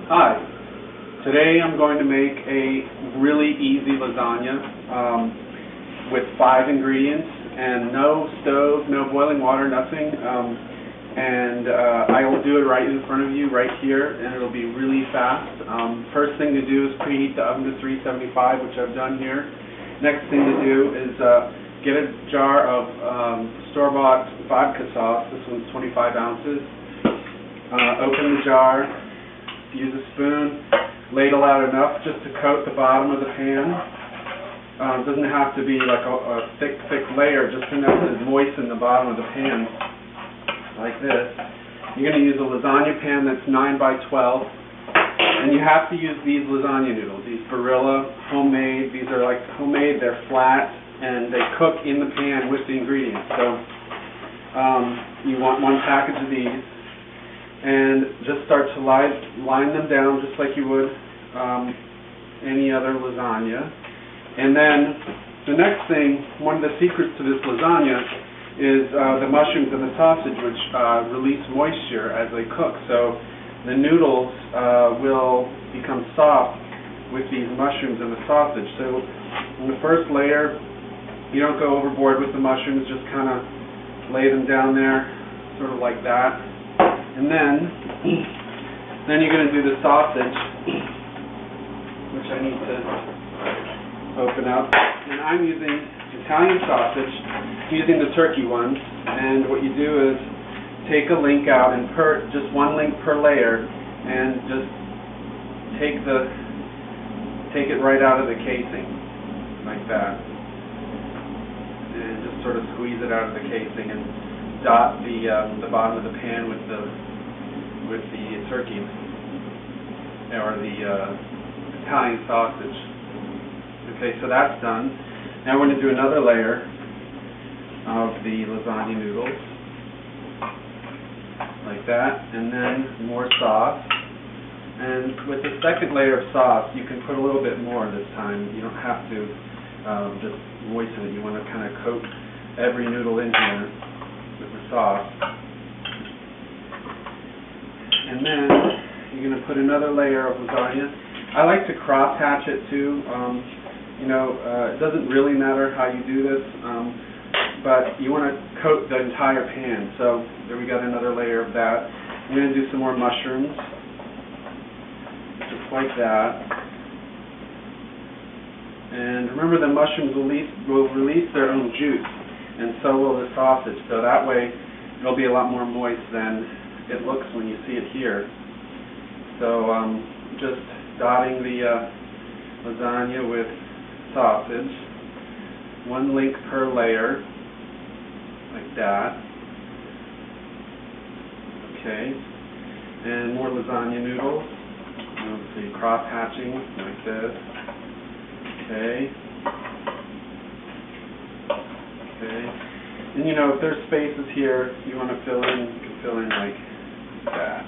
Hi. Today I'm going to make a really easy lasagna with 5 ingredients and no stove, no boiling water, nothing. I will do it right in front of you, right here, and it'll be really fast. First thing to do is preheat the oven to 375, which I've done here. Next thing to do is get a jar of store-bought vodka sauce. This one's 25 ounces. Open the jar. Use a spoon, ladle out enough just to coat the bottom of the pan. It doesn't have to be like a thick layer, just enough to moisten the bottom of the pan, like this. You're going to use a lasagna pan that's 9 by 12, and you have to use these lasagna noodles, these Barilla, homemade. These are like homemade, they're flat, and they cook in the pan with the ingredients. So you want 1 package of these. And just start to line them down just like you would any other lasagna. And then the next thing, one of the secrets to this lasagna is the mushrooms and the sausage, which release moisture as they cook. So the noodles will become soft with these mushrooms and the sausage. So in the first layer, you don't go overboard with the mushrooms, just kind of lay them down there, sort of like that. And then you're going to do the sausage, which I need to open up. And I'm using Italian sausage, using the turkey ones. And what you do is take a link out, and just 1 link per layer, and just take it right out of the casing, like that. And just sort of squeeze it out of the casing and dot the bottom of the pan with the turkey or the Italian sausage. Okay, so that's done. Now we're going to do another layer of the lasagna noodles, like that, and then more sauce. And with the second layer of sauce, you can put a little bit more this time. You don't have to just moisten it. You want to kind of coat every noodle in here with the sauce. And then you're going to put another layer of lasagna. I like to cross hatch it too. It doesn't really matter how you do this, but you want to coat the entire pan. So there we got another layer of that. I'm going to do some more mushrooms, just like that. And remember, the mushrooms will release their own juice, and so will the sausage. So that way it'll be a lot more moist than it looks when you see it here. So just dotting the lasagna with sausage, 1 link per layer, like that. Okay, and more lasagna noodles. So you cross hatching like this. Okay. And if there's spaces here you want to fill in, you can fill in like that.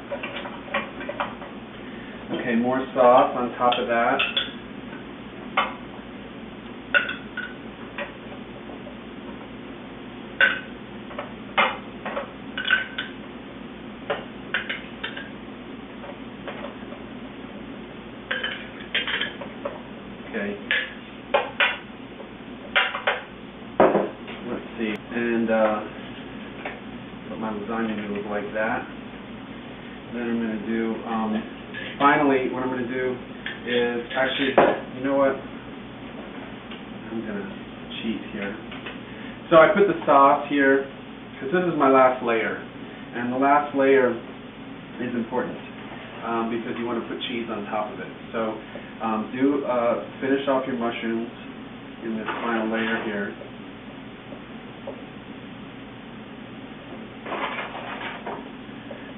Okay, more sauce on top of that. Okay. Let's see. And put my lasagna noodles like that. Then I'm going to do, finally, what I'm going to do is, actually, you know what? I'm going to cheat here. So I put the sauce here, because this is my last layer. And the last layer is important, because you want to put cheese on top of it. So finish off your mushrooms in this final layer here.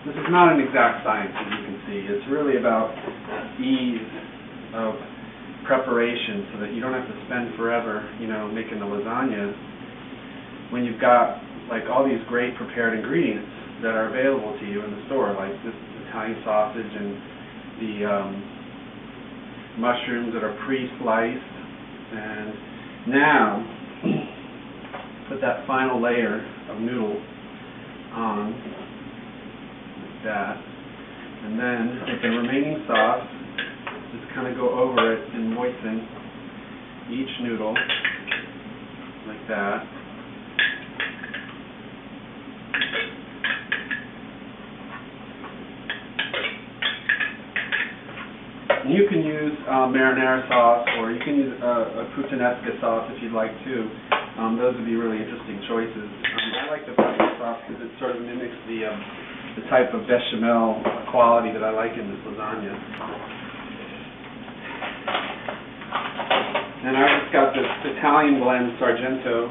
This is not an exact science, as you can see. It's really about ease of preparation, so that you don't have to spend forever, making the lasagna, when you've got like all these great prepared ingredients that are available to you in the store, like this Italian sausage and the mushrooms that are pre-sliced. And now put that final layer of noodle on, like that. And then with the remaining sauce, just kind of go over it and moisten each noodle like that. And you can use marinara sauce, or you can use a puttanesca sauce if you'd like to. Those would be really interesting choices. I like the pepper sauce because it sort of mimics the type of bechamel quality that I like in this lasagna. And I just got this Italian blend Sargento,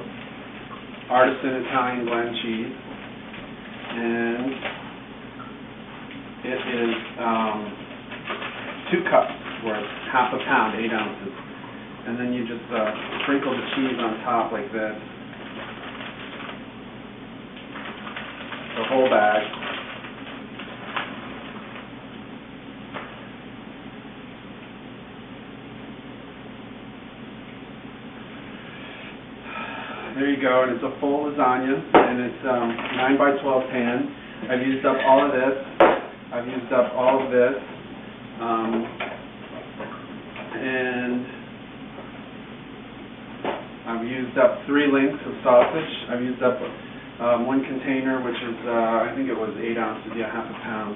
artisan Italian blend cheese, and it is 2 cups worth, half a pound, 8 ounces. And then you just sprinkle the cheese on top like this, the whole bag. There you go, and it's a full lasagna, and it's 9 by 12 pan. I've used up all of this. I've used up all of this. And I've used up 3 links of sausage. I've used up 1 container, which is, I think it was 8 ounces, yeah, half a pound.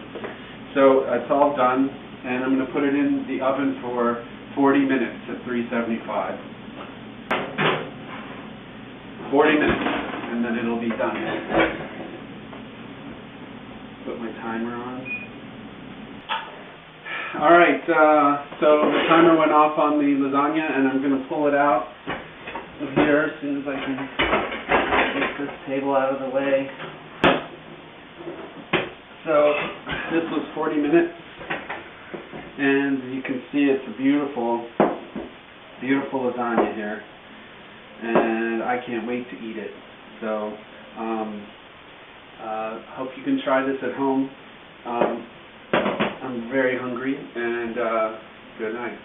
So it's all done, and I'm going to put it in the oven for 40 minutes at 375. 40 minutes, and then it'll be done. Put my timer on. Alright, so the timer went off on the lasagna, and I'm going to pull it out of here as soon as I can get this table out of the way. So this was 40 minutes, and you can see it's a beautiful, beautiful lasagna here, and I can't wait to eat it. So hope you can try this at home. I'm very hungry, and good night.